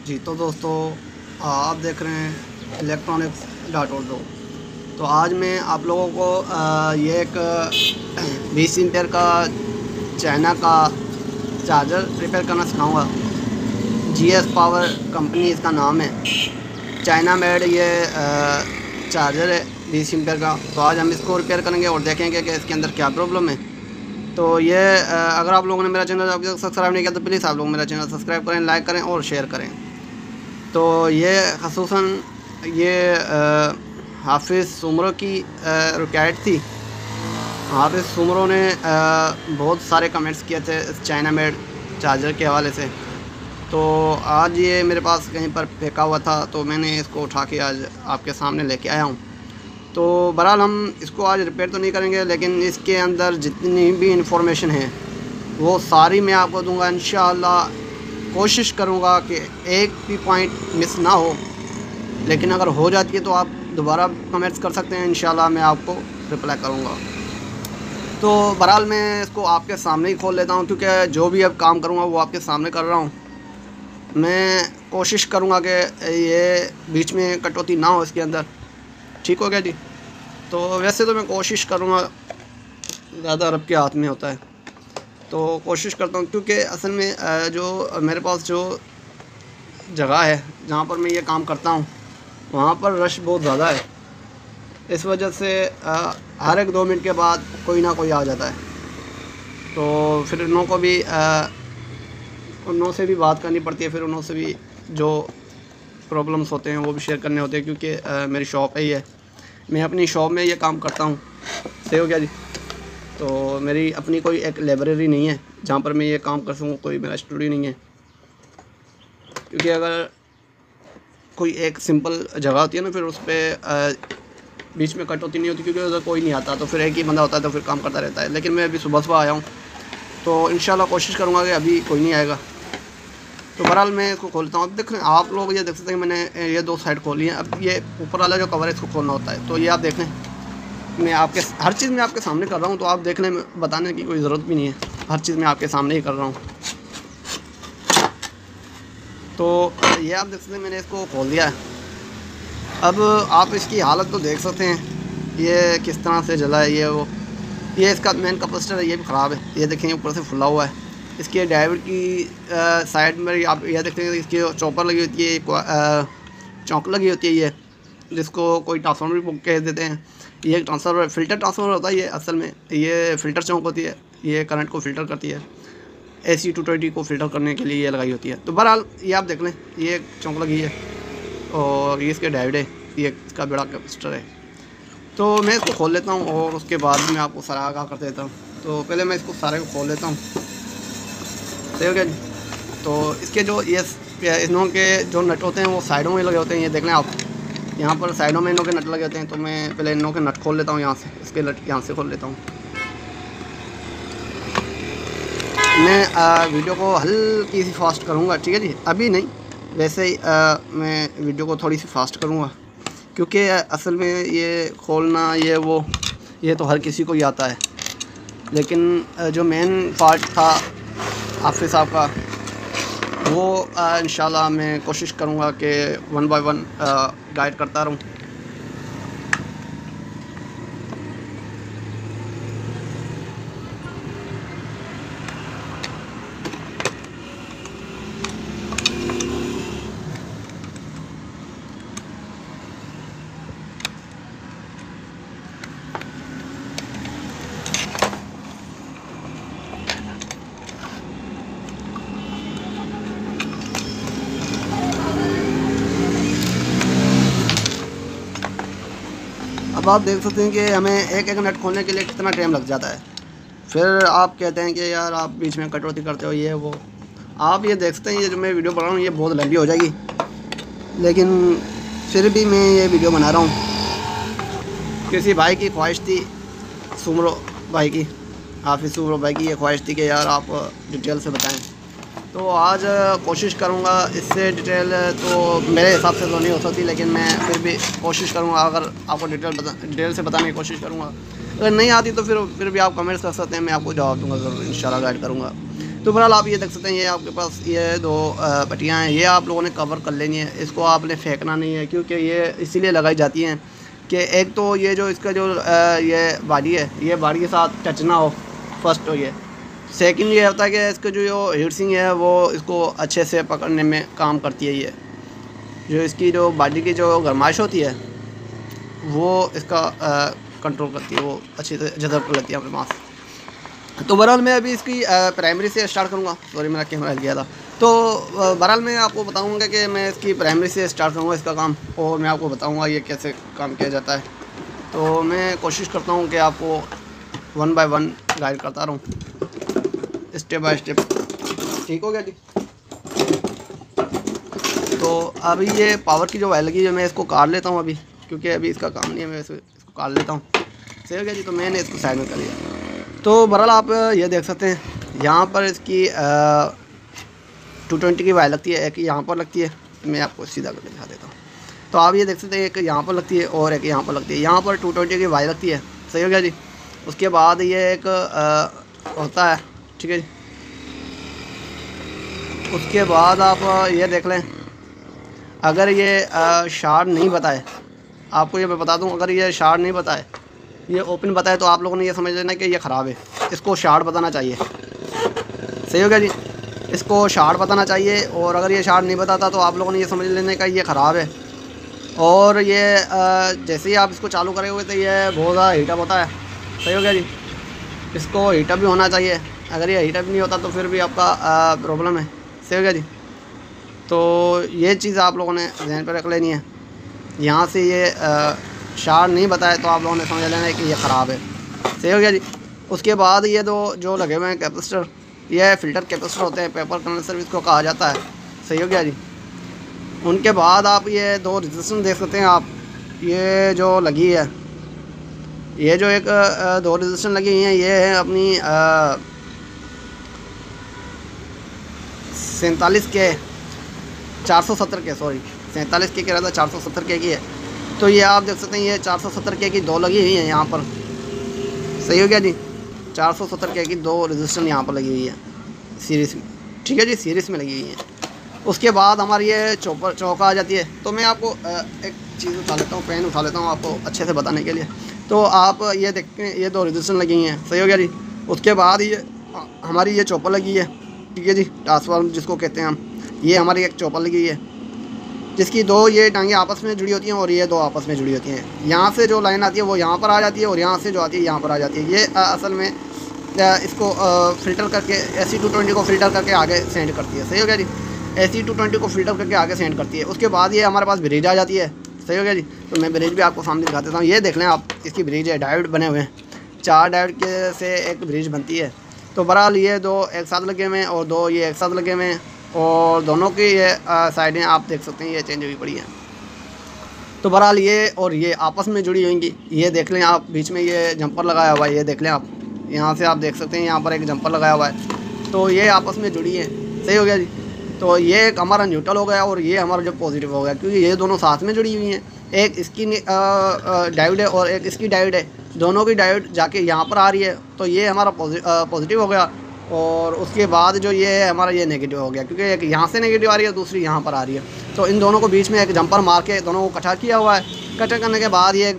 जी तो दोस्तों, आप देख रहे हैं electronics.org। तो आज मैं आप लोगों को ये एक 20 एम्पेयर का चाइना का चार्जर रिपेयर करना सिखाऊंगा। जीएस पावर कंपनी इसका नाम है। चाइना मेड ये चार्जर है 20 एम्पेयर का। तो आज हम इसको रिपेयर करेंगे और देखेंगे कि इसके अंदर क्या प्रॉब्लम है। तो ये अगर आप लोगों ने मेरा चैनल अभी तक सब्सक्राइब नहीं किया तो प्लीज़ आप लोग मेरा चैनल सब्सक्राइब करें, लाइक करें और शेयर करें। तो ये ख़ुसूसन ये हाफिज़ सुमरो की रिक्वायर्ड थी। हाफिज़ सुमरो ने बहुत सारे कमेंट्स किए थे इस चाइना मेड चार्जर के हवाले से। तो आज ये मेरे पास कहीं पर फेंका हुआ था, तो मैंने इसको उठा के आज आपके सामने लेके आया हूँ। तो बहरहाल हम इसको आज रिपेयर तो नहीं करेंगे, लेकिन इसके अंदर जितनी भी इंफॉर्मेशन है वो सारी मैं आपको दूंगा इंशाअल्लाह। कोशिश करूंगा कि एक भी पॉइंट मिस ना हो, लेकिन अगर हो जाती है तो आप दोबारा कमेंट्स कर सकते हैं, इंशाअल्लाह मैं आपको रिप्लाई करूंगा। तो बहरहाल मैं इसको आपके सामने ही खोल लेता हूं, क्योंकि जो भी अब काम करूंगा वो आपके सामने कर रहा हूं। मैं कोशिश करूंगा कि ये बीच में कटौती ना हो इसके अंदर। ठीक हो गया जी। तो वैसे तो मैं कोशिश करूँगा, ज़्यादा रब के हाथ में होता है, तो कोशिश करता हूँ, क्योंकि असल में जो मेरे पास जो जगह है जहाँ पर मैं ये काम करता हूँ वहाँ पर रश बहुत ज़्यादा है। इस वजह से हर एक 2 मिनट के बाद कोई ना कोई आ जाता है। तो फिर उन्हों से भी बात करनी पड़ती है, फिर उन्हों से भी जो प्रॉब्लम्स होते हैं वो भी शेयर करने होते हैं, क्योंकि मेरी शॉप है ही है। मैं अपनी शॉप में ये काम करता हूँ। सही हो गया जी। तो मेरी अपनी कोई एक लाइब्रेरी नहीं है जहाँ पर मैं ये काम कर सकूँ, कोई मेरा स्टूडियो नहीं है। क्योंकि अगर कोई एक सिंपल जगह होती है ना, फिर उस पर बीच में कटौती नहीं होती, क्योंकि अगर कोई नहीं आता तो फिर एक ही बंदा होता है तो फिर काम करता रहता है। लेकिन मैं अभी सुबह आया हूँ, तो इंशाल्लाह कोशिश करूँगा कि अभी कोई नहीं आएगा। तो बहरहाल मैं इसको खोलता हूँ। अब देख लें आप लोग, ये देख सकते हैं मैंने ये 2 साइड खोली हैं। अब ये ऊपर वाला जो कवर है इसको खोलना होता है। तो ये आप देख लें, मैं आपके हर चीज़ मैं आपके सामने कर रहा हूँ, तो आप देख लें, बताने की कोई ज़रूरत भी नहीं है, हर चीज़ मैं आपके सामने ही कर रहा हूँ। तो ये आप देख सकते हैं मैंने इसको खोल दिया है। अब आप इसकी हालत तो देख सकते हैं, ये किस तरह से जला है। ये इसका मेन कैपेसिटर है, ये भी ख़राब है। ये देखें ऊपर से फुला हुआ है। इसके ड्राइवर की साइड में आप यह देखते हैं, इसकी चॉपर लगी होती है, चौंक लगी होती है, ये जिसको कोई ट्रांसफार्मर भी कह देते हैं। ये एक ट्रांसफार्मर फ़िल्टर ट्रांसफार्मर होता है। ये असल में ये फ़िल्टर चौंक होती है, ये करंट को फ़िल्टर करती है। AC 220 को फ़िल्टर करने के लिए ये लगाई होती है। तो बहरहाल ये आप देख लें, ये चौंक लगी है और ये इसके डायोड है, ये इसका बड़ा कैपेसिटर है। तो मैं इसको खोल लेता हूँ और उसके बाद मैं आपको सारा आगाह कर देता हूँ। तो पहले मैं इसको सारे को खोल लेता हूँ। सही हो गया जी। तो इसके जो ये इनों के जो नट होते हैं वो साइडों में लगे होते हैं। ये देख लें आप, यहाँ पर साइडों में इनों के नट लगे होते हैं। तो मैं पहले इनों के नट खोल लेता हूँ यहाँ से, इसके नट यहाँ से खोल लेता हूँ। मैं वीडियो को हल्की सी फास्ट करूँगा, ठीक है जी। अभी नहीं, वैसे ही मैं वीडियो को थोड़ी सी फास्ट करूँगा, क्योंकि असल में ये खोलना ये तो हर किसी को ही आता है। लेकिन जो मेन पार्ट था हाफिज़ साहब का, वो इंशाल्लाह मैं कोशिश करूँगा कि 1 बाय 1 गाइड करता रहूँ। अब आप देख सकते हैं कि हमें एक नट खोलने के लिए कितना टाइम लग जाता है। फिर आप कहते हैं कि यार आप बीच में कटौती करते हो, ये वो। आप ये देख सकते हैं, ये जो मैं वीडियो बना रहा हूँ ये बहुत लंबी हो जाएगी, लेकिन फिर भी मैं ये वीडियो बना रहा हूँ। किसी भाई की ख्वाहिश थी, सुमरो भाई की, हाफिज़ सुमरो भाई की ये ख्वाहिश थी कि यार आप डिटेल से बताएं। तो आज कोशिश करूँगा। इससे डिटेल तो मेरे हिसाब से तो नहीं हो सकती, लेकिन मैं फिर भी कोशिश करूँगा। अगर आपको डिटेल से बताने की कोशिश करूँगा। अगर नहीं आती तो फिर भी आप कमेंट्स कर सकते हैं, मैं आपको जवाब दूँगा ज़रूर, इंशाल्लाह गाइड करूँगा। तो बहरहाल आप ये देख सकते हैं, ये आपके पास ये दो पट्टियाँ हैं, ये आप लोगों ने कवर कर लेनी है। इसको आपने फेंकना नहीं है, क्योंकि ये इसीलिए लगाई जाती हैं कि एक तो ये जो इसका जो ये बॉडी है, ये बॉडी के साथ टच ना हो, फर्स्ट तो ये। सेकंड ये होता है कि इसका जो हीट सिंक है वो इसको अच्छे से पकड़ने में काम करती है। ये जो इसकी जो बॉडी की जो गरमाइश होती है वो इसका कंट्रोल करती है, वो अच्छी से जज़ब कर लेती है अपने पास। तो बहरहाल मैं अभी इसकी प्राइमरी से स्टार्ट करूँगा। सॉरी, मेरा कैमरा हिल गया था। तो बहरहाल मैं आपको बताऊँगा कि मैं इसकी प्राइमरी से स्टार्ट करूँगा इसका काम, और मैं आपको बताऊँगा ये कैसे काम किया जाता है। तो मैं कोशिश करता हूँ कि आपको 1 बाय 1 गाइड करता रहूँ, स्टेप बाय स्टेप। ठीक हो गया जी। तो अभी ये पावर की जो वायर लगी है, मैं इसको काट लेता हूँ अभी, क्योंकि अभी इसका काम नहीं है, मैं इसको काट लेता हूँ। सही हो गया जी। तो मैंने इसको साइड में कर लिया। तो बहरहाल आप ये देख सकते हैं, यहाँ पर इसकी 220 की वायर लगती है, एक यहाँ पर लगती है। मैं आपको सीधा करके दिखा देता हूँ। तो आप ये देख सकते हैं, एक यहाँ पर लगती है और एक यहाँ पर लगती है। यहाँ पर 220 की वायर लगती है। सही हो गया जी। उसके बाद ये एक होता है, ठीक है जी। उसके बाद आप ये देख लें, अगर ये शार्ट नहीं बताए, आपको ये मैं बता दूं, अगर ये शार्ट नहीं बताए, ये ओपन बताए, तो आप लोगों ने ये समझ लेना कि ये ख़राब है, इसको शार्ट बताना चाहिए। सही हो गया जी। इसको शार्ट बताना चाहिए, और अगर ये शार्ट नहीं बताता तो आप लोगों ने ये समझ लेना कि ये ख़राब है। और ये जैसे ही आप इसको चालू करेंगे तो ये बहुत ज़्यादा हीटअप होता है। सही हो गया जी। इसको हीटअप भी होना चाहिए, अगर ये हीटअप नहीं होता तो फिर भी आपका प्रॉब्लम है। सही हो गया जी। तो ये चीज़ आप लोगों ने ध्यान पर रख लेनी है। यहाँ से ये शार्ट नहीं बताए तो आप लोगों ने समझ लेना है कि ये ख़राब है। सही हो गया जी। उसके बाद ये दो जो लगे हुए हैं कैपेसिटर, ये फ़िल्टर कैपेसिटर होते हैं, पेपर कंडेंसर इसको कहा जाता है। सही हो गया जी। उनके बाद आप ये दो रेजिस्टेंस देख सकते हैं आप, ये जो लगी है, ये जो एक दो रेजिस्टेंस लगी हुई हैं, ये है अपनी 47 के 470 के, सॉरी 47 के कह रहा था, 470 के की है। तो ये आप देख सकते हैं, ये 470 के की दो लगी हुई हैं यहाँ पर। सही हो गया जी। 470 के की दो रेजिस्टेंस यहाँ पर लगी हुई है सीरीज़ में। ठीक है जी, सीरीज़ में लगी हुई है। उसके बाद हमारी ये चौका आ जाती है। तो मैं आपको एक चीज़ उठा लेता हूँ, पेन उठा लेता हूँ आपको अच्छे से बताने के लिए। तो आप ये देखते हैं, ये दो रेजिस्टेंस लगी हुई हैं। सही हो गया जी। उसके बाद ये हमारी ये चॉपर लगी है। ठीक है जी, ट्रांसफार्मर जिसको कहते हैं हम, ये हमारी एक चॉपर लगी है, जिसकी दो ये टांगें आपस में जुड़ी होती हैं और ये दो आपस में जुड़ी होती हैं। यहाँ से जो लाइन आती है वो यहाँ पर आ जाती है, और यहाँ से जो आती है यहाँ पर आ जाती है। ये असल में इसको फ़िल्टर करके SE220 को फ़िल्टर करके आगे सेंड करती है। सही हो गया जी। SE220 को फ़िल्टर करके आगे सेंड करती है। उसके बाद ये हमारे पास ब्रिज आ जाती है। सही हो गया जी। तो मैं ब्रिज भी आपको सामने दिखा देता हूँ। ये देख लें आप, इसकी ब्रिज है, डायोड बने हुए हैं, 4 डायोड के से एक ब्रिज बनती है। तो बहरहाल ये दो एक साथ लगे हुए हैं और दो ये एक साथ लगे हुए हैं, और दोनों की ये साइडें आप देख सकते हैं, ये चेंज हुई पड़ी हैं। तो बहरहाल ये और ये आपस में जुड़ी होंगी। ये देख लें आप, बीच में ये जंपर लगाया हुआ है, ये देख लें आप, यहाँ से आप देख सकते हैं, यहाँ पर एक जंपर लगाया हुआ है। तो ये आपस में जुड़ी हैं। सही हो गया जी। तो ये एक हमारा न्यूट्रल हो गया और ये हमारा जो पॉजिटिव हो गया, क्योंकि ये दोनों साथ में जुड़ी हुई हैं। एक इसकी डायोड है और एक इसकी डायोड है, दोनों की डायोड जाके यहाँ पर आ रही है। तो ये हमारा पॉजिटिव हो गया, और उसके बाद जो ये है हमारा ये नेगेटिव हो गया, क्योंकि एक यहाँ से नेगेटिव आ रही है, दूसरी यहाँ पर आ रही है। तो इन दोनों को बीच में एक जंपर मार के दोनों को इकट्ठा किया हुआ है। इकट्ठा करने के बाद ये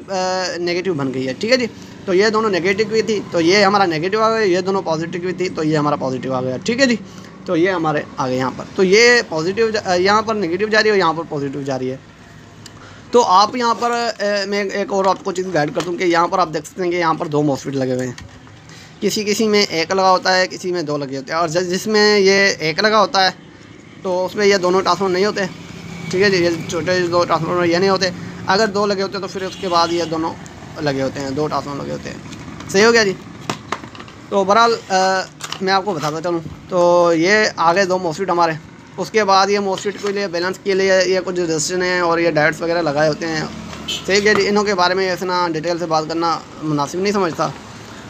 नेगेटिव बन गई है। ठीक है जी। तो ये दोनों नेगेटिव की थी, तो ये हमारा नेगेटिव आ गया। ये दोनों पॉजिटिव की थी, तो ये हमारा पॉजिटिव आ गया। ठीक है जी। तो ये हमारे आ गए यहाँ पर। तो ये पॉजिटिव यहाँ पर नेगेटिव जा रही है और यहाँ पर पॉजिटिव जा रही है। तो आप यहाँ पर मैं एक और आपको चीज़ गाइड कर दूँ कि यहाँ पर आप देख सकते हैं कि यहाँ पर 2 मॉसफेट लगे हुए हैं। किसी में एक लगा होता है, किसी में 2 लगे होते हैं, और जिसमें ये एक लगा होता है तो उसमें ये दोनों ट्रांसफार्मर नहीं होते। ठीक है जी। ये छोटे 2 ट्रांसफार्मर ये नहीं होते। अगर 2 लगे होते तो फिर उसके बाद ये दोनों लगे होते हैं, 2 ट्रांसफार्मर लगे होते हैं। सही हो गया जी। तो बहरहाल मैं आपको बताता चलूँ, तो ये आगे 2 मॉसफेट हमारे। उसके बाद ये मॉसफेट के लिए बैलेंस के लिए ये कुछ रजिस्टर हैं और ये डायोड्स वगैरह लगाए होते हैं। सही है जी। इनों के बारे में ऐसे ना डिटेल से बात करना मुनासिब नहीं समझता।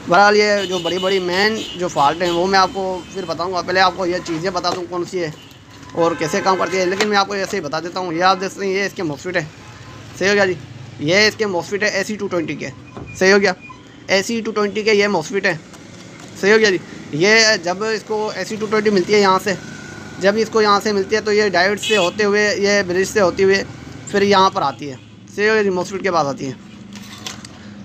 बहरहाल ये जो बड़ी मेन जो फॉल्ट हैं वो मैं आपको फिर बताऊंगा। पहले आपको ये चीज़ें बता दूं कौन सी है और कैसे काम करती है, लेकिन मैं आपको ऐसे ही बता देता हूँ। ये आप देख सकते हैं, ये इसके मॉसफेट है। सही हो गया जी। ये इसके मॉसफेट है SE220 के। सही हो गया। SE220 के ये मॉसफेट है। सही हो गया जी। ये जब इसको AC220 मिलती है यहाँ से, जब इसको यहाँ से मिलती है तो ये डायोड से होते हुए, ये ब्रिज से होते हुए फिर यहाँ पर आती है, से मोस्फेट के पास आती है।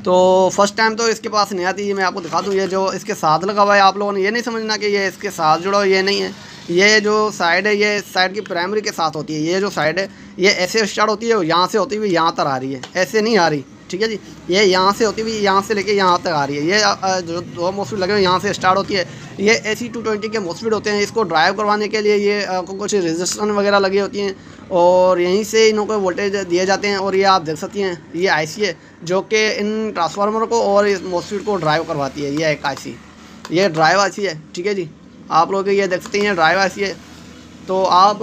तो फर्स्ट टाइम तो इसके पास नहीं आती। ये मैं आपको दिखा दूँ, ये जो इसके साथ लगा हुआ है, आप लोगों ने ये नहीं समझना कि ये इसके साथ जुड़ा हो, ये नहीं है। ये जो साइड है, ये साइड की प्राइमरी के साथ होती है। ये जो साइड है ये ऐसे स्टार्ट होती है, यहाँ से होती हुई यहाँ तक आ रही है, ऐसे नहीं आ रही, ठीक है जी। ये यहाँ से होती हुई यहाँ से लेके यहाँ तक आ रही है। ये जो दो मोस्फेट लगे हुए यहाँ से स्टार्ट होती है, ये AC220 के मोस्फेट होते हैं। इसको ड्राइव करवाने के लिए ये कुछ रेजिस्टेंस वगैरह लगी होती हैं और यहीं से इनको वोल्टेज दिए जाते हैं। और ये आप देख सकती हैं, ये IC है जो कि इन ट्रांसफार्मर को और इस मोस्फेट को ड्राइव करवाती है। ये एक IC, ये ड्राइव IC है, ठीक है जी। आप लोग ये देख सकते हैं, ड्राइव IC है। तो आप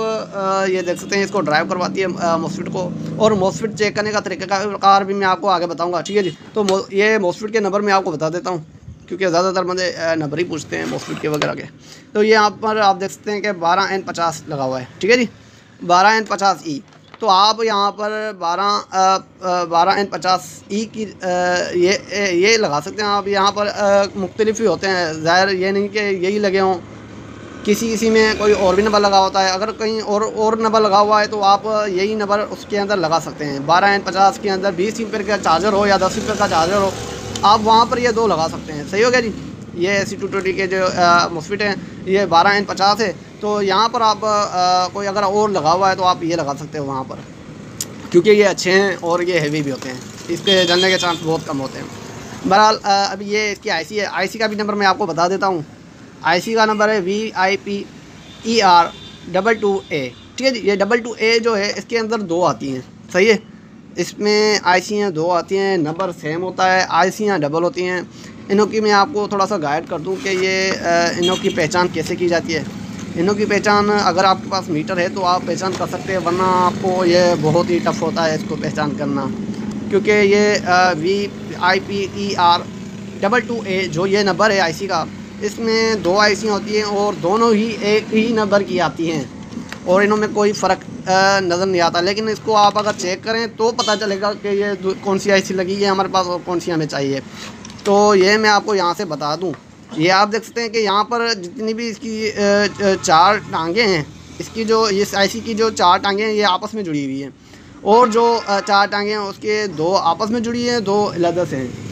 ये देख सकते हैं, इसको ड्राइव करवाती है मोस्फेट को। और मोस्फेट चेक करने का तरीक़ाकार भी मैं आपको आगे बताऊंगा, ठीक है जी। तो ये मोस्फेट के नंबर मैं आपको बता देता हूँ, क्योंकि ज़्यादातर बंदे नंबर ही पूछते हैं मोस्फेट के वगैरह के। तो ये यहाँ पर आप देख सकते हैं कि 12N50 लगा हुआ है, ठीक है जी, 12N50E। तो आप यहाँ पर 12N50E की ये लगा सकते हैं आप। यहाँ पर मुख्तलिफ ही होते हैं, ज़ाहिर ये नहीं कि यही लगे हों, किसी में कोई और भी नंबर लगा होता है। अगर कहीं और नंबर लगा हुआ है तो आप यही नंबर उसके अंदर लगा सकते हैं। 12N50 के अंदर 20 एम्पीयर का चार्जर हो या 10 एम्पीयर का चार्जर हो, आप वहाँ पर ये दो लगा सकते हैं। सही हो गया जी। ये AC220 के जो मोस्फेट हैं, ये 12N50 है। तो यहाँ पर आप कोई अगर और लगा हुआ है तो आप ये लगा सकते हो वहाँ पर, क्योंकि ये अच्छे हैं और ये हैवी भी होते हैं, इसके जलने के चांस बहुत कम होते हैं। बहरहाल अभी ये इसकी IC है। IC का भी नंबर मैं आपको बता देता हूँ। IC का नंबर है VIPER22A, ठीक है जी। ये 22A जो है, इसके अंदर दो आती हैं, सही है। इसमें IC दो आती हैं, नंबर सेम होता है, IC डबल होती हैं। इनों की मैं आपको थोड़ा सा गाइड कर दूं कि ये इनों की पहचान कैसे की जाती है। इनों की पहचान, अगर आपके पास मीटर है तो आप पहचान कर सकते हैं, वरना आपको ये बहुत ही टफ होता है इसको पहचान करना, क्योंकि ये VIPER22A जो ये नंबर है IC का, इसमें दो IC होती हैं और दोनों ही एक ही नंबर की आती हैं और इनों में कोई फ़र्क नज़र नहीं आता। लेकिन इसको आप अगर चेक करें तो पता चलेगा कि ये कौन सी IC लगी है हमारे पास और कौन सी हमें चाहिए। तो ये मैं आपको यहाँ से बता दूँ। ये आप देख सकते हैं कि यहाँ पर जितनी भी इसकी चार टांगें हैं, इसकी जो इस IC की जो चार टांगें हैं ये आपस में जुड़ी हुई हैं, और जो चार टांगें हैं उसके दो आपस में जुड़ी हैं, दो अलग से हैं।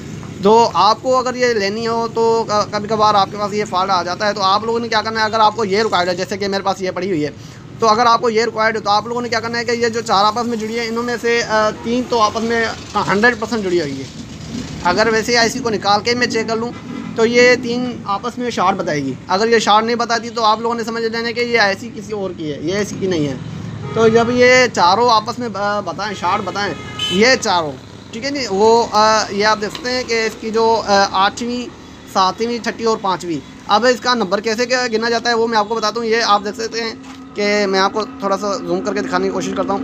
तो आपको अगर ये लेनी हो तो कभी कभार आपके पास ये फॉल्ट आ जाता है। तो आप लोगों ने क्या करना है, अगर आपको ये रिक्वायर्ड है, जैसे कि मेरे पास ये पड़ी हुई है, तो अगर आपको ये रिक्वायर्ड है तो आप लोगों ने क्या करना है कि ये जो चार आपस में जुड़ी है, इनों में से तीन तो आपस में 100% जुड़ी हुई है। अगर वैसे IC को निकाल के मैं चेक कर लूँ तो ये तीन आपस में शॉर्ट बताएगी। अगर ये शॉर्ट नहीं बताती तो आप लोगों ने समझ लेना है कि ये IC किसी और की है, ये IC की नहीं है। तो जब ये चारों आपस में बताएं, शॉर्ट बताएं, ये चारों, ठीक है जी, वो ये आप देख सकते हैं कि इसकी जो 8वीं, 7वीं, 6ठी और 5वीं। अब इसका नंबर कैसे क्या गिना जाता है वो मैं आपको बताता हूँ। ये आप देख सकते हैं कि मैं आपको थोड़ा सा जूम करके दिखाने की कोशिश करता हूँ।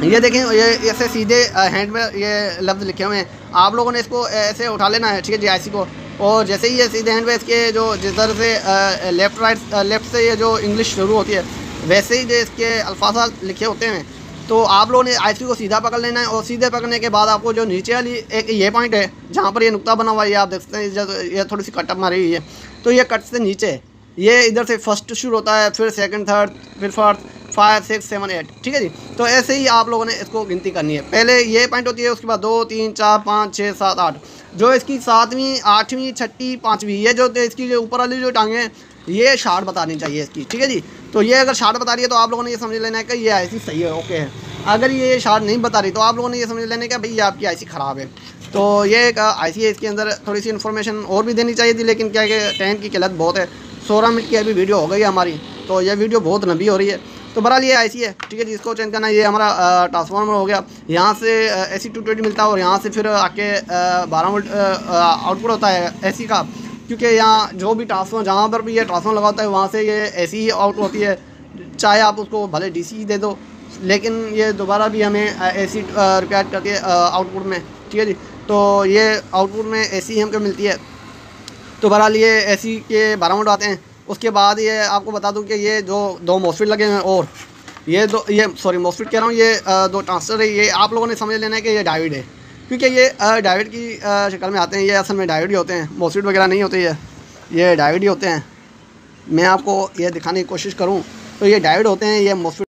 ये देखें, ये ऐसे सीधे हैंड में ये लफ्ज़ लिखे हुए हैं, आप लोगों ने इसको ऐसे उठा लेना है, ठीक है जी, IC को। और जैसे ही ये सीधे हैंड में इसके जो जिस तरह से लेफ़्ट से ये जो इंग्लिश शुरू होती है, वैसे ही जो इसके अल्फाज लिखे होते हैं, तो आप लोगों ने IC को सीधा पकड़ लेना है। और सीधे पकड़ने के बाद आपको जो नीचे वाली एक ये पॉइंट है जहाँ पर ये नुक्ता बना हुआ है, ये आप देख सकते हैं, ये थोड़ी सी कटअप मारी हुई है, तो ये कट से नीचे ये इधर से फर्स्ट शुरू होता है, फिर सेकंड, थर्ड, फिर फोर्थ, 5, 6, 7, 8, ठीक है जी। तो ऐसे ही आप लोगों ने इसको गिनती करनी है। पहले ये पॉइंट होती है, उसके बाद 2, 3, 4, 5, 6, 7, 8। जो इसकी 7वीं, 8वीं, 6ठी, 5वीं, ये जो इसकी जो ऊपर वाली जो टांगें हैं, ये शार्ट बतानी चाहिए इसकी, ठीक है जी। तो ये अगर शार्ट बता रही है तो आप लोगों ने ये समझ लेना है कि ये IC सही है, ओके है। अगर ये शार्ट नहीं बता रही तो आप लोगों ने ये समझ लेना है कि भाई ये आपकी IC ख़राब है। तो ये एक IC है, इसके अंदर थोड़ी सी इन्फॉर्मेशन और भी देनी चाहिए थी, लेकिन क्या है कि टाइम की किल्लत बहुत है। 16 मिनट की अभी वीडियो हो गई है हमारी, तो ये वीडियो बहुत लंबी हो रही है। तो बहरहाल ये IC है, ठीक है जी, इसको चेंज करना है। ये हमारा ट्रांसफार्मर हो गया, यहाँ से AC220 मिलता है और यहाँ से फिर आके 12 वोल्ट आउटपुट होता है AC का, क्योंकि यहाँ जो भी ट्रांसफार्मर, जहाँ पर भी ये ट्रांसफार्मर लगा होता है वहाँ से ये AC ही आउट होती है। चाहे आप उसको भले DC दे दो, लेकिन ये दोबारा भी हमें AC रिक्वायर करती है आउटपुट में, ठीक है जी। तो ये आउटपुट में AC हमको मिलती है। तो बहरहाल ये AC के 12 वोल्ट आते हैं। उसके बाद ये आपको बता दूं कि ये जो दो मोस्फेट लगे हैं, और ये मोस्फेट कह रहा हूँ, ये दो ट्रांजिस्टर है, ये आप लोगों ने समझ लेना है कि ये डायोड है, क्योंकि ये डायोड की शक्ल में आते हैं। ये असल में डायोड ही होते हैं, मोस्फेट वगैरह नहीं होते, ये डायोड ही होते हैं। मैं आपको ये दिखाने की कोशिश करूं तो ये डायोड होते हैं, ये मोस्फेट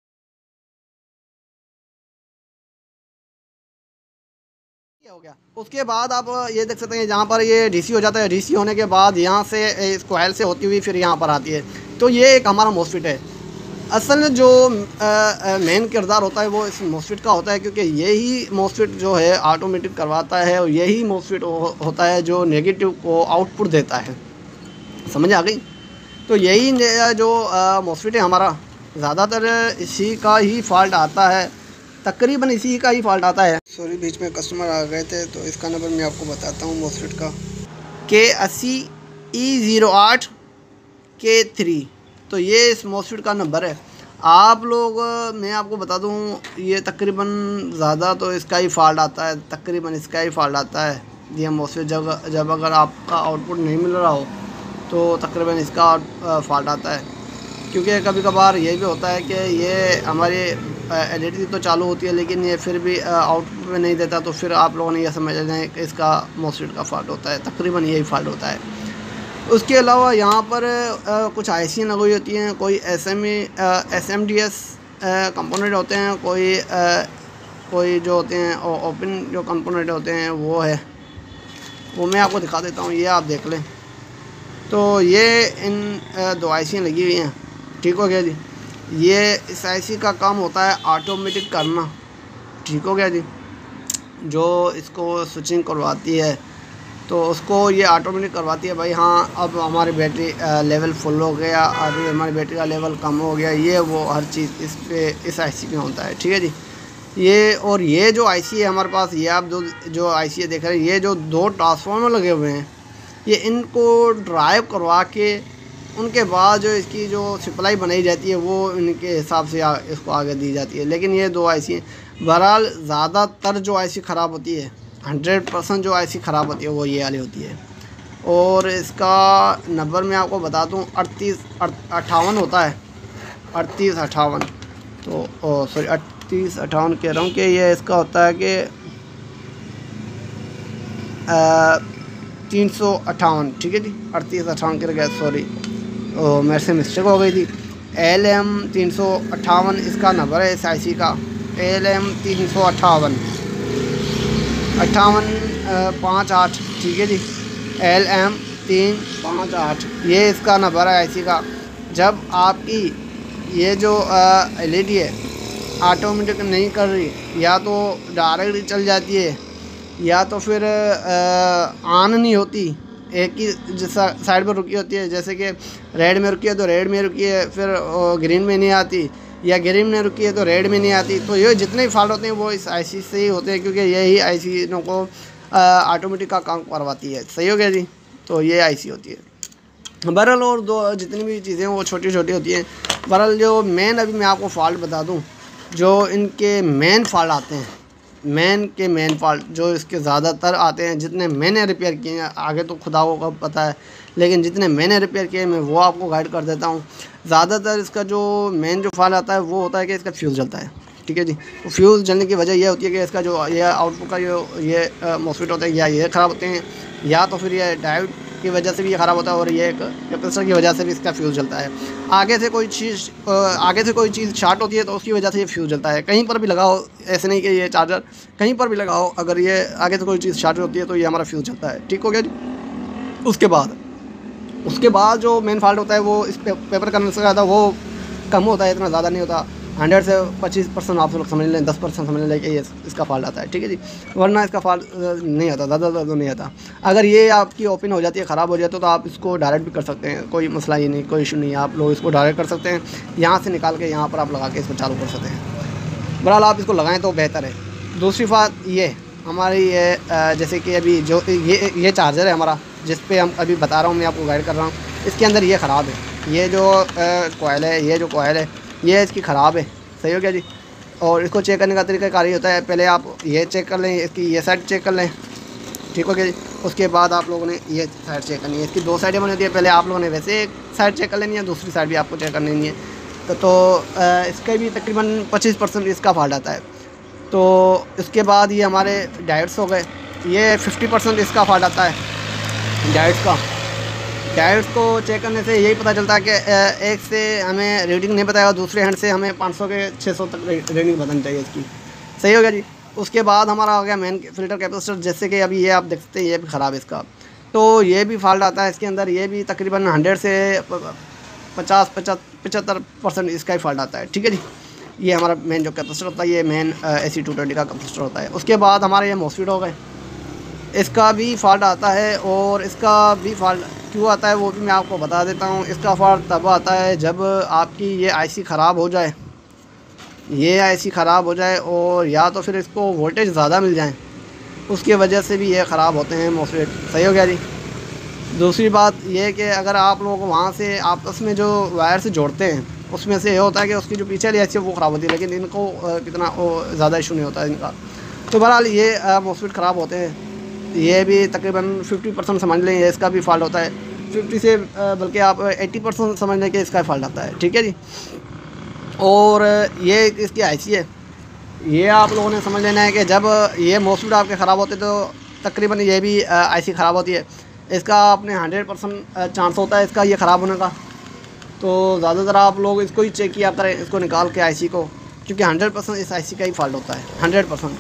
हो गया। उसके बाद आप ये देख सकते हैं जहाँ पर ये डीसी हो जाता है, डीसी होने के बाद यहाँ से इस कोयल से होती हुई फिर यहाँ पर आती है। तो ये एक हमारा मोस्फेट है। असल में जो मेन किरदार होता है वो इस मोस्फेट का होता है, क्योंकि यही मोस्फेट जो है ऑटोमेटिक करवाता है और यही मोस्फेट होता है जो नेगेटिव को आउटपुट देता है। समझ आ गई? तो यही जो मोस्फेट है हमारा, ज़्यादातर इसी का ही फॉल्ट आता है, तकरीबन इसी का ही फॉल्ट आता है। सॉरी, बीच में कस्टमर आ गए थे तो इसका नंबर मैं आपको बताता हूँ मोस्फेट का, K80E08K3। तो ये इस मोस्फेट का नंबर है। आप लोग, मैं आपको बता दूं, ये तकरीबन ज़्यादा तो इसका ही फॉल्ट आता है, तकरीबन इसका ही फॉल्ट आता है। ये मोस्फेट जब अगर आपका आउटपुट नहीं मिल रहा हो तो तकरीबन इसका फॉल्ट आता है। क्योंकि कभी कभार ये भी होता है कि ये हमारी एलईडी तो चालू होती है लेकिन ये फिर भी आउटपुट में नहीं देता, तो फिर आप लोगों ने यह समझ लें कि इसका मोस्फेट का फॉल्ट होता है, तकरीबन यही फॉल्ट होता है। उसके अलावा यहाँ पर कुछ आईसी लगी होती हैं, कोई SMDS कंपोनेंट होते हैं, कोई जो होते हैं ओपन जो कंपोनेंट होते हैं वो है, वो मैं आपको दिखा देता हूँ, ये आप देख लें। तो ये इन दो आईसी लगी हुई हैं, ठीक हो गया जी। ये इस आईसी का काम होता है ऑटोमेटिक करना, ठीक हो गया जी। जो इसको स्विचिंग करवाती है तो उसको ये ऑटोमेटिक करवाती है, भाई हाँ अब हमारी बैटरी लेवल फुल हो गया, अभी हमारी बैटरी का लेवल कम हो गया, ये वो हर चीज़ इस आईसी में होता है, ठीक है जी। ये जो आईसी है हमारे पास, ये आप जो आईसी देख रहे हैं, ये जो दो ट्रांसफार्मर लगे हुए हैं, ये इनको ड्राइव करवा के उनके बाद जो इसकी जो सप्लाई बनाई जाती है वो इनके हिसाब से इसको आगे दी जाती है। लेकिन ये दो आईसी हैं। बहरहाल ज़्यादातर जो आईसी ख़राब होती है, 100% जो आईसी ख़राब होती है वो ये वाली होती है। और इसका नंबर मैं आपको बता दूं, 3858 होता है, 3858। तो सॉरी 3858 कह रहा हूँ कि ये इसका होता है कि 358, ठीक है जी, 3858 कर गया, सॉरी मेरे से मिस्टेक हो गई थी। LM 358 इसका नंबर है इस आईसी का, LM 358 5858, ठीक है जी, LM 358 ये इसका नंबर है आईसी का। जब आपकी ये जो LED है ऑटोमेटिक नहीं कर रही, या तो डायरेक्ट चल जाती है या तो फिर ऑन नहीं होती, एक ही साइड पर रुकी होती है, जैसे कि रेड में रुकी है तो रेड में रुकी है, फिर ग्रीन में नहीं आती, या ग्रीन में रुकी है तो रेड में नहीं आती। तो ये जितने भी फॉल्ट होते हैं वो इस आईसी से ही होते हैं, क्योंकि यही आईसी को ऑटोमेटिक का काम करवाती है। सही हो गया जी। तो ये आईसी होती है। बहरहाल और दो जितनी भी चीज़ें वो छोटी छोटी होती हैं। बहरहाल जो मेन, अभी मैं आपको फॉल्ट बता दूँ, जो इनके मेन फॉल्ट आते हैं, मेन फॉल्ट जो इसके ज़्यादातर आते हैं, जितने मैंने रिपेयर किए हैं, आगे तो खुदा को पता है, लेकिन जितने मैंने रिपेयर किए मैं वो आपको गाइड कर देता हूँ। ज़्यादातर इसका जो मेन जो फॉल्ट आता है वो होता है कि इसका फ्यूज़ जलता है, ठीक है जी। तो फ्यूज़ जलने की वजह यह होती है कि इसका जो ये आउटपुट का जो ये मोस्फेट होता है, या ये ख़राब होते हैं, या तो फिर ये डायोड की वजह से भी ये ख़राब होता है, और ये कैपेसिटर की वजह से भी इसका फ्यूज़ जलता है। आगे से कोई चीज़ शॉर्ट होती है तो उसकी वजह से ये फ्यूज़ जलता है। कहीं पर भी लगाओ, ऐसे नहीं कि ये चार्जर कहीं पर भी लगाओ, अगर ये आगे से कोई चीज़ शॉर्ट होती है तो ये हमारा फ्यूज़ जलता है, ठीक हो गया जी। उसके बाद जो मेन फॉल्ट होता है वो इस पेपर करने से ज़्यादा वो कम होता है, इतना ज़्यादा नहीं होता। 100 से 25% आप लोग समझ लें, 10% समझ लें कि ये इसका फॉल्ट आता है, ठीक है जी। वरना इसका फॉल्ट नहीं आता, ज़्यादा तो नहीं आता। अगर ये आपकी ओपन हो जाती है, ख़राब हो जाती है, तो आप इसको डायरेक्ट भी कर सकते हैं, कोई मसला ही नहीं, कोई इशू नहीं है। आप लोग इसको डायरेक्ट कर सकते हैं, यहाँ से निकाल के यहाँ पर आप लगा के इसको चालू कर सकते हैं। बहरहाल आप इसको लगाएँ तो बेहतर है। दूसरी बात ये हमारी ये जैसे कि अभी जो ये चार्जर है हमारा, जिस पे हम अभी बता रहा हूँ, मैं आपको गाइड कर रहा हूँ, इसके अंदर ये ख़राब है। ये जो कोयल है, ये इसकी ख़राब है। सही हो गया जी। और इसको चेक करने का तरीका ये होता है, पहले आप ये चेक कर लें, इसकी ये साइड चेक कर लें, ठीक हो गया जी। उसके बाद आप लोगों ने ये साइड चेक करनी है। इसकी दो साइडें बनी होती है, पहले आप लोगों ने वैसे एक साइड चेक कर लेनी है, दूसरी साइड भी आपको चेक कर लेनी है। तो इसका भी तकरीबन 25% इसका फॉल्ट आता है। तो इसके बाद ये हमारे डायोड्स हो गए, ये 50% इसका फॉल्ट आता है डायोड्स का। डायोड्स को चेक करने से यही पता चलता है कि एक से हमें रीडिंग नहीं बताएगा, दूसरे हैंड से हमें 500 के 600 तक रीडिंग बतानी चाहिए इसकी। सही हो गया जी। उसके बाद हमारा आ गया मेन फ़िल्टर कैपेसिटर, जैसे कि अभी ये आप देख सकते हैं ये भी ख़राब है इसका, तो ये भी फॉल्ट आता है इसके अंदर। ये भी तकरीबन 100 से 50-75% इसका ही फॉल्ट आता है। ठीक है जी। ये हमारा मेन जो कैपेसिटर होता है, ये मेन AC220 का कैपेसिटर होता है। उसके बाद हमारे ये मॉस्फेट हो गए, इसका भी फॉल्ट आता है। और इसका भी फॉल्ट क्यों आता है वो भी मैं आपको बता देता हूँ। इसका फॉल्ट तब आता है जब आपकी ये IC ख़राब हो जाए, ये IC ख़राब हो जाए, और या तो फिर इसको वोल्टेज ज़्यादा मिल जाए, उसकी वजह से भी ये ख़राब होते हैं मॉस्फेट। सही हो गया जी। दूसरी बात ये कि अगर आप लोग वहाँ से आपस में जो वायर से जोड़ते हैं, उसमें से ये होता है कि उसकी जो पीछे वाली IC है वो ख़राब होती है, लेकिन इनको कितना ज़्यादा इशू नहीं होता है इनका। तो बहरहाल ये मॉस्फेट ख़राब होते हैं। ये भी तकरीबन 50% समझ लें इसका भी फॉल्ट होता है, 50 से बल्कि आप 80% समझ लें कि इसका फॉल्ट आता है। ठीक है जी। और ये इसकी IC है, ये आप लोगों ने समझ लेना है कि जब ये मॉस्फेट आपके ख़राब होते तो तकरीबन ये भी IC ख़राब होती है। इसका आपने 100% चांस होता है इसका ये ख़राब होने का। तो ज़्यादातर आप लोग इसको ही चेक किया करें, इसको निकाल के IC को, क्योंकि 100% इस IC का ही फॉल्ट होता है, 100%।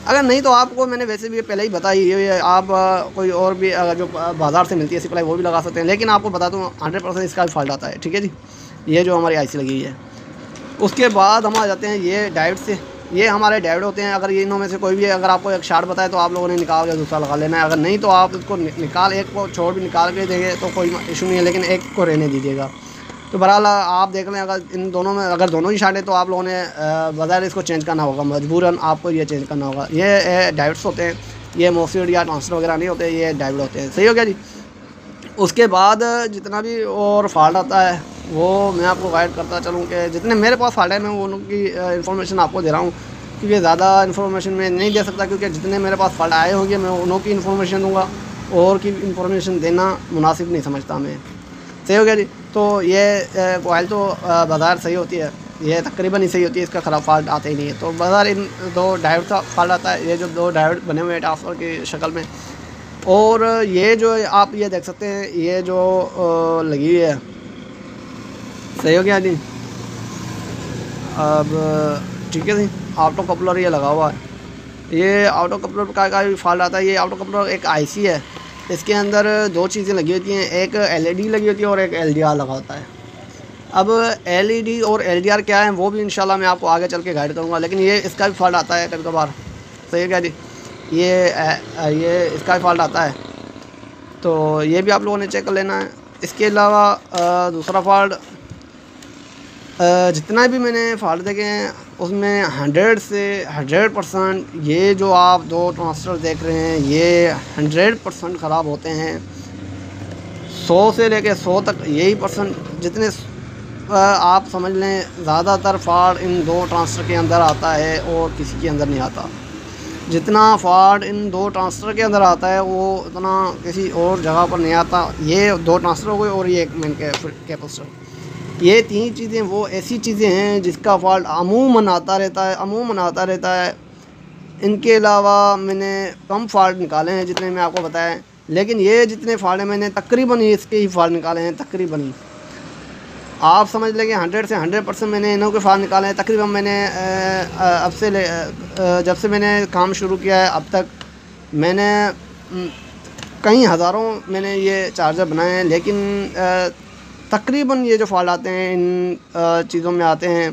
अगर नहीं तो आपको मैंने वैसे भी पहले ही बताई, ये आप कोई और भी अगर जो बाज़ार से मिलती है सप्लाई वो भी लगा सकते हैं, लेकिन आपको बता दूँ 100% इसका भी फॉल्ट आता है। ठीक है जी। ये जो हमारी IC लगी हुई है। उसके बाद हम आ जाते हैं ये डायोड से। ये हमारे डायोड होते हैं, अगर ये इनों में से कोई भी अगर आपको एक शॉर्ट बताए तो आप लोगों ने निकाल के दूसरा लगा लेना है। अगर नहीं तो आप इसको निकाल, एक को छोड़ भी निकाल के देंगे तो कोई इशू नहीं है, लेकिन एक को रहने दीजिएगा। तो बहरहाल आप देख लें, अगर इन दोनों में अगर दोनों ही शॉर्ट है तो आप लोगों ने बजाय इसको चेंज करना होगा, मजबूरन आपको ये चेंज करना होगा। ये डायोड्स होते हैं, ये मॉस्फेट या ट्रांसफर वगैरह नहीं होते, ये डायोड होते हैं। सही हो गया जी। उसके बाद जितना भी और फॉल्ट आता है वो मैं आपको गाइड करता चलूँ कि जितने मेरे पास फॉल्ट है मैं वो उनकी इन्फॉर्मेशन आपको दे रहा हूँ, क्योंकि ज़्यादा इन्फॉर्मेशन मैं नहीं दे सकता, क्योंकि जितने मेरे पास फॉल्ट आए होंगे मैं उन्हों की इन्फॉर्मेशन दूँगा, और की इन्फॉर्मेशन देना मुनासिब नहीं समझता मैं। सही हो गया जी। तो ये कोयल तो बाज़ार सही होती है, ये तकरीबन ही सही होती है, इसका ख़राब फॉल्ट आते ही नहीं है। तो बाज़ार इन दो डायोड का फॉल्ट आता है, ये जो दो डायोड बने हुए हैं ट्रांसफर की शक्ल में। और ये जो आप ये देख सकते हैं ये जो लगी हुई है। सही हो गया जी। अब ठीक है जी। ऑटो कपलर ये लगा हुआ है, ये ऑटो कपलर का भी फॉल्ट आता है। ये ऑटो कपलर एक IC है, इसके अंदर दो चीज़ें लगी होती हैं, एक LED लगी होती है और एक LDR लगा होता है। अब LED और LDR क्या है वो भी इंशाल्लाह मैं आपको आगे चल के गाइड करूँगा, लेकिन ये इसका भी फॉल्ट आता है कभी कभार। सही है क्या जी। ये इसका भी फॉल्ट आता है, तो ये भी आप लोगों ने चेक कर लेना है। इसके अलावा दूसरा फॉल्ट जितना भी मैंने फॉल्ट देखे हैं उसमें 100 से 100% ये जो आप दो ट्रांसफर देख रहे हैं ये 100% ख़राब होते हैं। 100 से लेके 100 तक यही परसेंट जितने आप समझ लें, ज़्यादातर फॉल्ट इन दो ट्रांसफर के अंदर आता है और किसी के अंदर नहीं आता। जितना फॉल्ट इन दो ट्रांसफर के अंदर आता है वो उतना किसी और जगह पर नहीं आता। ये दो ट्रांसफर हो गए और ये एक मेन कैपेसिटर, ये तीन चीज़ें वो ऐसी चीज़ें हैं जिसका फॉल्ट अमूमन आता रहता है। इनके अलावा मैंने कम फॉल्ट निकाले हैं जितने मैं आपको बताएं, लेकिन ये जितने फॉल्ट हैं मैंने तकरीबन इसके ही फॉल्ट निकाले हैं। तकरीबन ही आप समझ लेंगे 100 से 100% मैंने इन्हों के फॉल्ट निकाले हैं। तकरीबन मैंने अब से जब से मैंने काम शुरू किया है अब तक मैंने कई हज़ारों मैंने ये चार्जर बनाए हैं, लेकिन तकरीबन ये जो फॉल्ट आते हैं इन चीज़ों में आते हैं।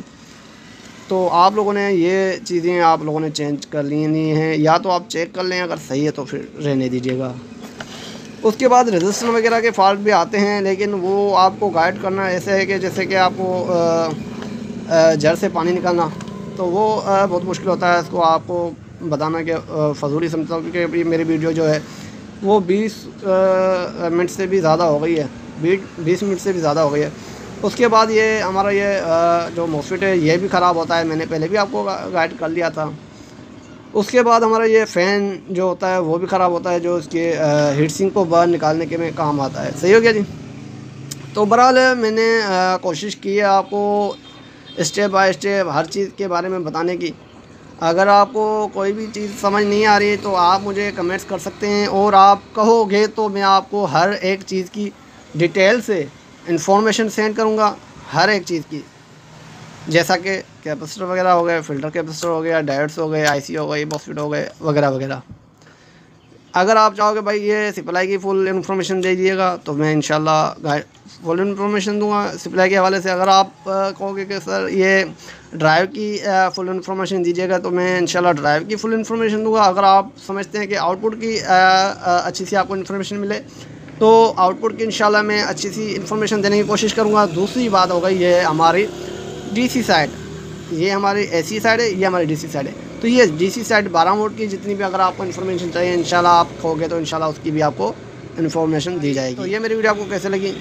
तो आप लोगों ने ये चीज़ें आप लोगों ने चेंज कर लेनी हैं, या तो आप चेक कर लें, अगर सही है तो फिर रहने दीजिएगा। उसके बाद रजिस्टर वगैरह के फॉल्ट भी आते हैं, लेकिन वो आपको गाइड करना ऐसे है कि जैसे कि आपको जड़ से पानी निकालना, तो वो बहुत मुश्किल होता है। इसको आपको बताना कि फ़जूल ही समझता हूँ, क्योंकि मेरी वीडियो जो है वो 20 मिनट से भी ज़्यादा हो गई है, 20 मिनट से भी ज़्यादा हो गई है। उसके बाद ये हमारा ये जो मॉस्फेट है ये भी ख़राब होता है, मैंने पहले भी आपको गाइड कर लिया था। उसके बाद हमारा ये फ़ैन जो होता है वो भी ख़राब होता है, जो इसके हीट सिंक को बाहर निकालने के में काम आता है। सही हो गया जी। तो बहरहाल मैंने कोशिश की है आपको स्टेप बाय स्टेप हर चीज़ के बारे में बताने की। अगर आपको कोई भी चीज़ समझ नहीं आ रही तो आप मुझे कमेंट्स कर सकते हैं, और आप कहोगे तो मैं आपको हर एक चीज़ की डिटेल से इंफॉर्मेशन सेंड करूँगा हर एक चीज़ की, जैसा कि कैपेसिटर वगैरह हो गए, फ़िल्टर कैपेसिटर हो गया, डायोड्स हो गए, आईसी हो गई, मॉसफेट हो गए, वगैरह वगैरह। अगर आप चाहोगे भाई ये सप्लाई की फुल इन्फॉर्मेशन दे दीजिएगा तो मैं इंशाल्लाह फुल इन्फॉर्मेशन दूंगा सप्लाई के हवाले से। अगर आप कहोगे कि सर ये ड्राइव की फुल इन्फॉर्मेशन दीजिएगा तो मैं इंशाल्लाह ड्राइव की फुल इन्फॉर्मेशन दूंगा। अगर आप समझते हैं कि आउटपुट की अच्छी सी आपको इन्फॉर्मेशन मिले तो आउटपुट की इंशाल्लाह मैं अच्छी सी इन्फॉर्मेशन देने की कोशिश करूँगा। दूसरी बात हो गई ये हमारी डीसी साइड, ये हमारी एसी साइड है, ये हमारी डीसी साइड है। तो ये डीसी साइड 12 वोल्ट की जितनी भी अगर आपको इन्फॉर्मेशन चाहिए इंशाल्लाह आप कहोगे तो इंशाल्लाह उसकी भी आपको इन्फॉर्मेशन दी जाएगी। तो ये मेरी वीडियो आपको कैसे लगी?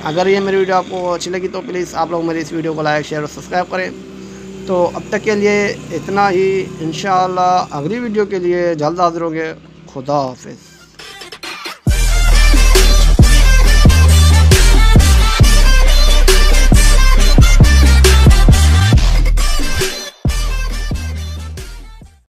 अगर ये मेरी वीडियो आपको अच्छी लगी तो प्लीज़ आप लोग मेरी इस वीडियो को लाइक, शेयर और सब्सक्राइब करें। तो अब तक के लिए इतना ही, इंशाल्लाह अगली वीडियो के लिए जल्द हाजिर होंगे। खुदा हाफिज़।